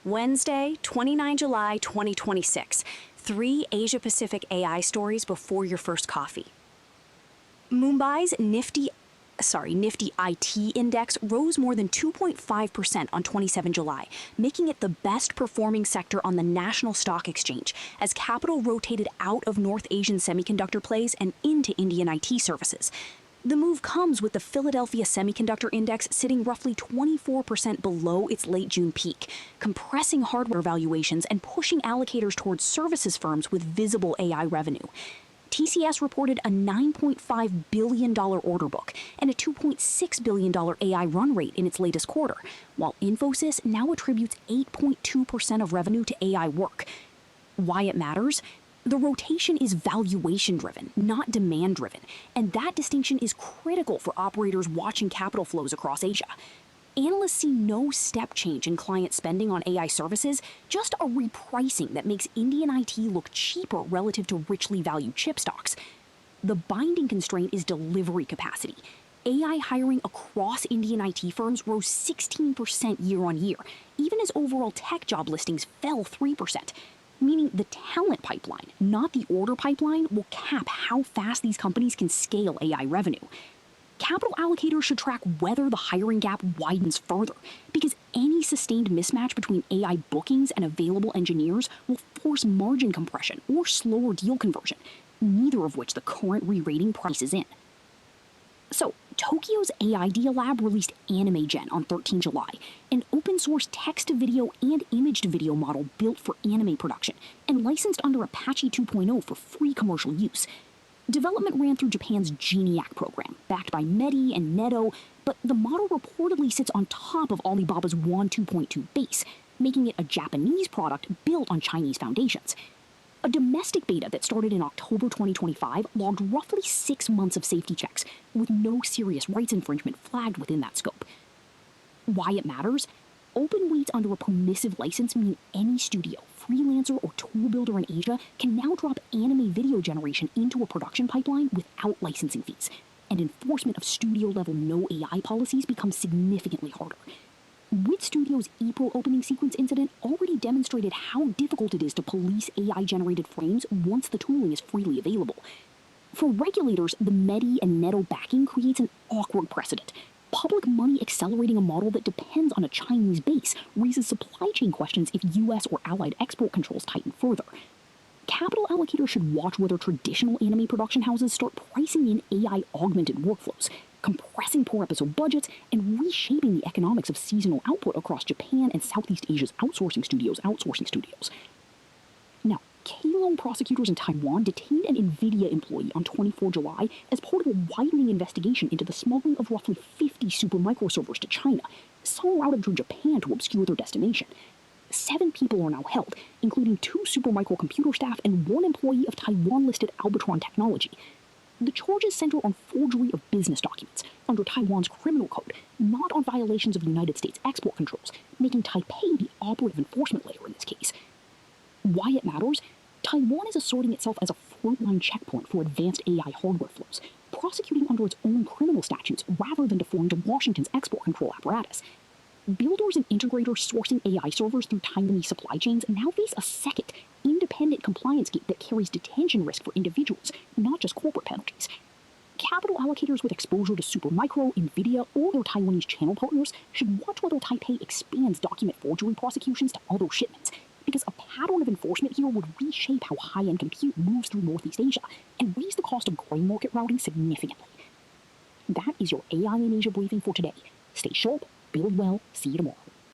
Wednesday, 29 July 2026. 3 Asia-Pacific AI stories before your first coffee. Mumbai's Nifty IT index rose more than 2.5% on 27 July, making it the best performing sector on the national stock exchange as capital rotated out of North Asian semiconductor plays and into Indian IT services. The move comes with the Philadelphia Semiconductor Index sitting roughly 24% below its late June peak, compressing hardware valuations and pushing allocators towards services firms with visible AI revenue. TCS reported a $9.5 billion order book and a $2.6 billion AI run rate in its latest quarter, while Infosys now attributes 8.2% of revenue to AI work. Why it matters? The rotation is valuation-driven, not demand-driven, and that distinction is critical for operators watching capital flows across Asia. Analysts see no step change in client spending on AI services, just a repricing that makes Indian IT look cheaper relative to richly valued chip stocks. The binding constraint is delivery capacity. AI hiring across Indian IT firms rose 16% year-on-year, even as overall tech job listings fell 3%. Meaning the talent pipeline, not the order pipeline, will cap how fast these companies can scale AI revenue. Capital allocators should track whether the hiring gap widens further, because any sustained mismatch between AI bookings and available engineers will force margin compression or slower deal conversion, neither of which the current re-rating prices in. So, Tokyo's AI Deal Lab released AIinAsia on 13 July, an open-source text-to-video and image-to-video model built for anime production and licensed under Apache 2.0 for free commercial use. Development ran through Japan's GENIAC program, backed by Medi and Neto, but the model reportedly sits on top of Alibaba's Wan 2.2 base, making it a Japanese product built on Chinese foundations. A domestic beta that started in October 2025 logged roughly 6 months of safety checks, with no serious rights infringement flagged within that scope. Why it matters? Open weights under a permissive license mean any studio, freelancer, or tool builder in Asia can now drop anime video generation into a production pipeline without licensing fees, and enforcement of studio-level no AI policies becomes significantly harder. With Studio's April opening sequence incident already demonstrated how difficult it is to police AI-generated frames once the tooling is freely available. For regulators, the Medi and Neto backing creates an awkward precedent. Public money accelerating a model that depends on a Chinese base raises supply chain questions if US or allied export controls tighten further. Capital allocators should watch whether traditional anime production houses start pricing in AI-augmented workflows, compressing per episode budgets, and reshaping the economics of seasonal output across Japan and Southeast Asia's outsourcing studios. Now, Keylong prosecutors in Taiwan detained an Nvidia employee on 24 July as part of a widening investigation into the smuggling of roughly 50 supermicro servers to China, some routed through Japan to obscure their destination. 7 people are now held, including 2 supermicro computer staff and 1 employee of Taiwan-listed Albitron Technology. The charges center on forgery of business documents under Taiwan's criminal code, not on violations of United States export controls, making Taipei the operative enforcement layer in this case. Why it matters? Taiwan is asserting itself as a frontline checkpoint for advanced AI hardware flows, prosecuting under its own criminal statutes rather than deferring to Washington's export control apparatus. Builders and integrators sourcing AI servers through Taiwanese supply chains now face a second, independent compliance gate that carries detention risk for individuals, not just corporate penalties. Capital allocators with exposure to Supermicro, Nvidia, or their Taiwanese channel partners should watch whether Taipei expands document forgery prosecutions to other shipments, because a pattern of enforcement here would reshape how high-end compute moves through Northeast Asia and raise the cost of gray market routing significantly. That is your AI in Asia briefing for today. Stay sharp, build well, see you tomorrow.